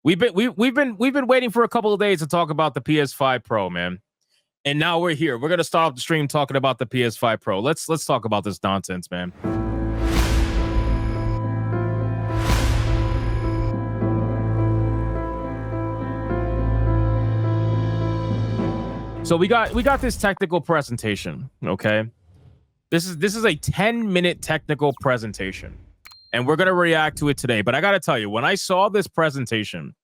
We've been waiting for a couple of days to talk about the PS5 Pro, man. And now we're here. We're gonna start off the stream talking about the PS5 Pro. Let's talk about this nonsense, man. So we got this technical presentation, okay? This is a 10-minute technical presentation, and we're gonna react to it today. But I gotta tell you, when I saw this presentation,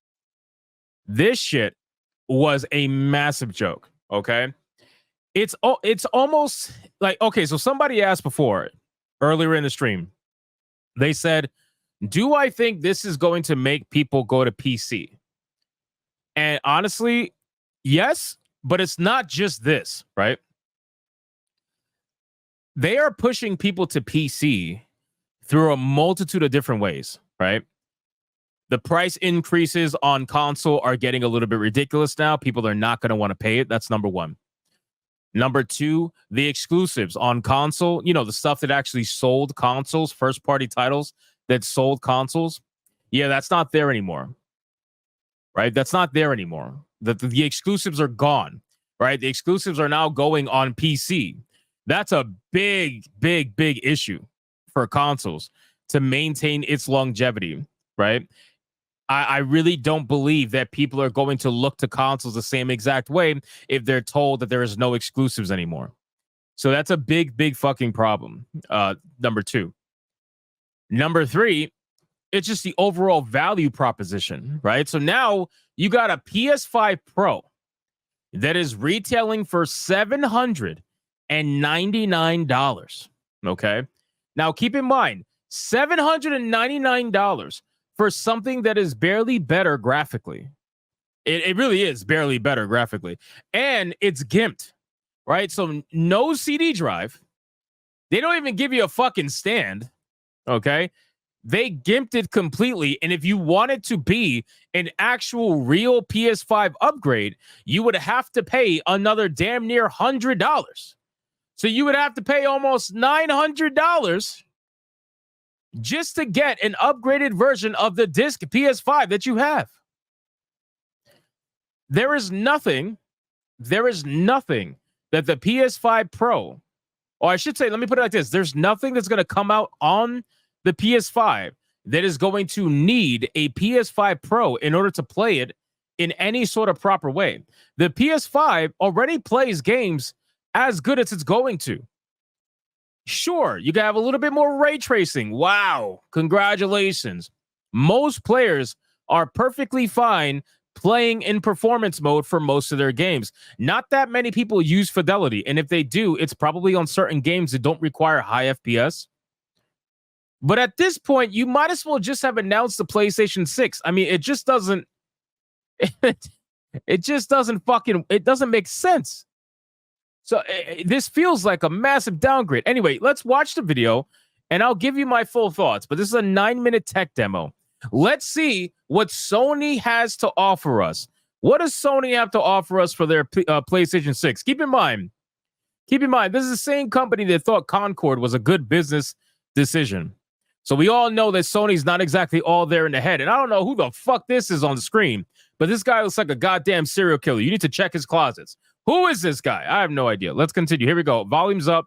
this shit was a massive joke. Okay, it's almost like, okay, so somebody asked before earlier in the stream. They said, "Do I think this is going to make people go to PC?" And honestly, yes. But it's not just this, right? They are pushing people to PC through a multitude of different ways, right? The price increases on console are getting a little bit ridiculous now. People are not going to want to pay it. That's number one. Number two, the exclusives on console, the stuff that actually sold consoles, first-party titles that sold consoles. Yeah, that's not there anymore, right? That's not there anymore. The exclusives are gone, right? The exclusives are now going on PC. That's a big issue for consoles to maintain its longevity, right? I really don't believe that people are going to look to consoles the same exact way if they're told that there is no exclusives anymore. So that's a big fucking problem. Number two. Number three, it's just the overall value proposition, right? So now you got a PS5 Pro that is retailing for $799. Okay. Now keep in mind, $799 for something that is barely better graphically. It really is barely better graphically. And it's gimped, right? So no CD drive. They don't even give you a fucking stand. Okay. They gimped it completely. And if you wanted to be an actual real PS5 upgrade, you would have to pay another damn near $100. So you would have to pay almost $900 just to get an upgraded version of the disc PS5 that you have. There is nothing that the PS5 Pro, or I should say, let me put it like this. There's nothing that's going to come out on the PS5 that is going to need a PS5 Pro in order to play it in any sort of proper way. The PS5 already plays games as good as it's going to. Sure, you can have a little bit more ray tracing. Wow, congratulations. Most players are perfectly fine playing in performance mode for most of their games. Not that many people use fidelity, and if they do, it's probably on certain games that don't require high FPS. But at this point, you might as well just have announced the PlayStation 6. I mean, it just doesn't make sense. So this feels like a massive downgrade. Anyway, let's watch the video and I'll give you my full thoughts. But this is a 9-minute tech demo. Let's see what Sony has to offer us. What does Sony have to offer us for their PlayStation 6? Keep in mind, this is the same company that thought Concord was a good business decision. So we all know that Sony's not exactly all there in the head. And I don't know who the fuck this is on the screen, but this guy looks like a goddamn serial killer. You need to check his closets. Who is this guy? I have no idea. Let's continue. Here we go. Volume's up.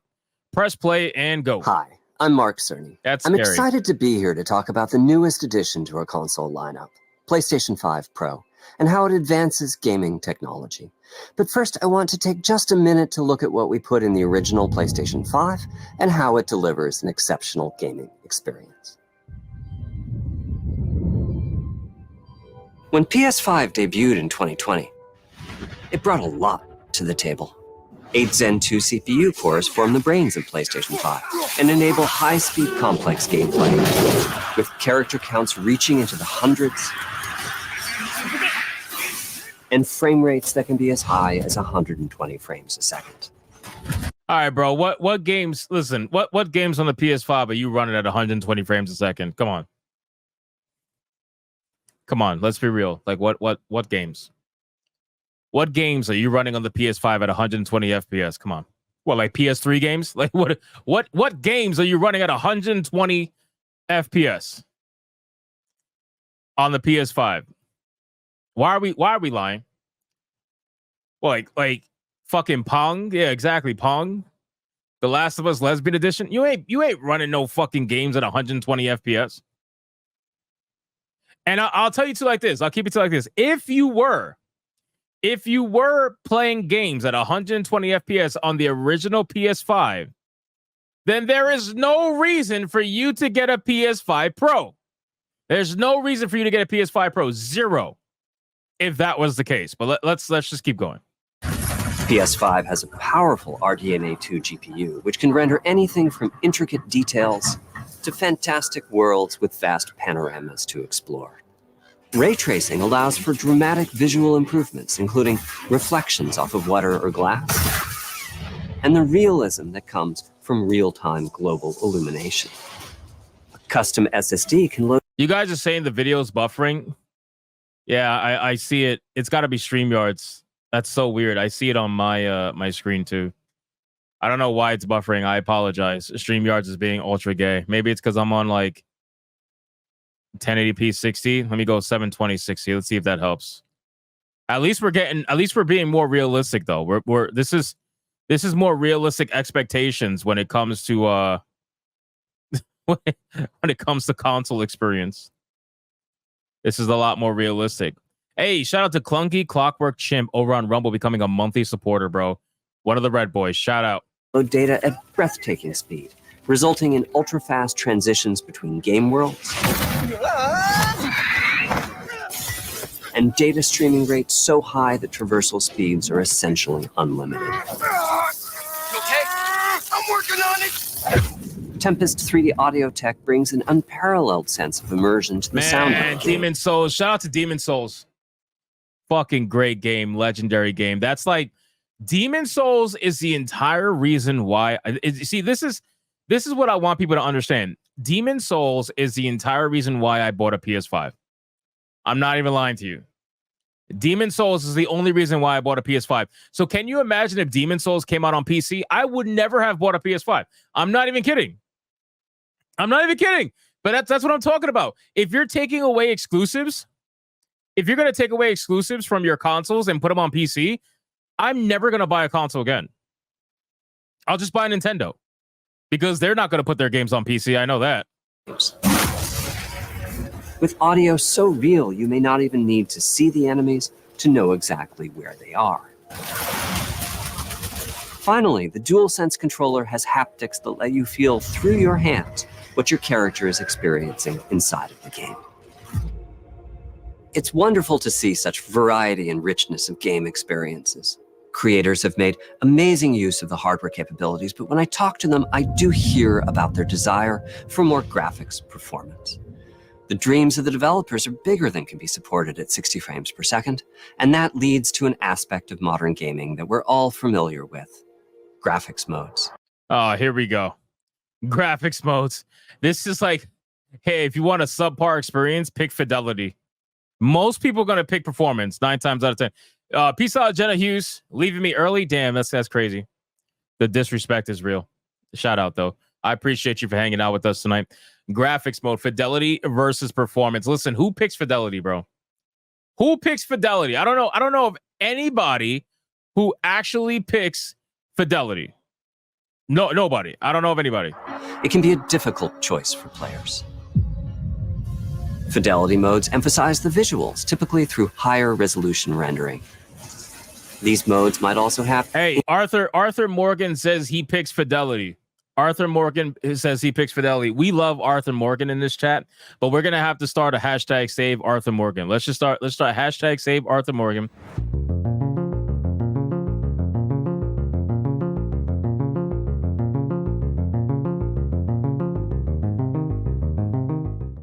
Press play and go. Hi, I'm Mark Cerny. I'm excited to be here to talk about the newest addition to our console lineup, PlayStation 5 Pro, and how it advances gaming technology. But first, I want to take just a minute to look at what we put in the original PlayStation 5 and how it delivers an exceptional gaming experience. When PS5 debuted in 2020, it brought a lot to the table. 8 Zen 2 CPU cores form the brains of PlayStation 5 and enable high-speed complex gameplay, with character counts reaching into the hundreds and frame rates that can be as high as 120 frames a second. All right, bro. What games? Listen, what games on the PS5 are you running at 120 frames a second? Come on, let's be real. Like what games? What games are you running on the PS5 at 120 FPS? Come on. What, like PS3 games? Like what games are you running at 120 FPS on the PS5? Why are we lying? Like fucking Pong? Yeah, exactly. Pong. The Last of Us Lesbian Edition. You ain't running no fucking games at 120 FPS. And I'll tell you too like this. I'll keep it to like this. If you were playing games at 120 FPS on the original PS5, then there is no reason for you to get a PS5 Pro. There's no reason for you to get a PS5 Pro. Zero. If that was the case. But let's just keep going. PS5 has a powerful RDNA 2 GPU, which can render anything from intricate details to fantastic worlds with vast panoramas to explore. Ray tracing allows for dramatic visual improvements, including reflections off of water or glass, and the realism that comes from real-time global illumination. A custom SSD can load... You guys are saying the video's buffering? Yeah, I see it. It's got to be StreamYard's. That's so weird. I see it on my my screen too. I don't know why it's buffering. I apologize. StreamYards is being ultra gay. Maybe it's because I'm on like 1080p 60. Let me go 720 60. Let's see if that helps. At least we're being more realistic though. This is more realistic expectations when it comes to when it comes to console experience. This is a lot more realistic. Hey, shout out to Clunky Clockwork Chimp over on Rumble becoming a monthly supporter, bro. One of the Red Boys. Shout out. Load data at breathtaking speed, resulting in ultra-fast transitions between game worlds and data streaming rates so high that traversal speeds are essentially unlimited. You okay? I'm working on it. Tempest 3D audio tech brings an unparalleled sense of immersion to the sound of the game. Demon's Souls. Shout out to Demon's Souls. Fucking great game, legendary game. That's like Demon's Souls is the entire reason why. See, this is what I want people to understand. Demon's Souls is the entire reason why I bought a PS5. I'm not even lying to you. Demon's Souls is the only reason why I bought a PS5. So can you imagine if Demon's Souls came out on PC? I would never have bought a PS5. I'm not even kidding. But that's what I'm talking about. If you're taking away exclusives, if you're going to take away exclusives from your consoles and put them on PC, I'm never going to buy a console again. I'll just buy a Nintendo because they're not going to put their games on PC. I know that. With audio so real, you may not even need to see the enemies to know exactly where they are. Finally, the DualSense controller has haptics that let you feel through your hands what your character is experiencing inside of the game. It's wonderful to see such variety and richness of game experiences. Creators have made amazing use of the hardware capabilities, but when I talk to them, I do hear about their desire for more graphics performance. The dreams of the developers are bigger than can be supported at 60 frames per second, and that leads to an aspect of modern gaming that we're all familiar with: graphics modes. Oh, here we go. Graphics modes. This is like, hey, if you want a subpar experience, pick fidelity. Most people are going to pick performance 9 times out of 10. Peace out, Jenna Hughes. Leaving me early. Damn, that's crazy. The disrespect is real. Shout out, though. I appreciate you for hanging out with us tonight. Graphics mode, fidelity versus performance. Listen, who picks fidelity, bro? Who picks fidelity? I don't know of anybody who actually picks fidelity. No, nobody. I don't know of anybody. It can be a difficult choice for players. Fidelity modes emphasize the visuals, typically through higher resolution rendering. These modes might also have... Hey, Arthur Morgan says he picks fidelity. Arthur Morgan says he picks fidelity. We love Arthur Morgan in this chat, but we're going to have to start a hashtag save Arthur Morgan. Let's start hashtag save Arthur Morgan.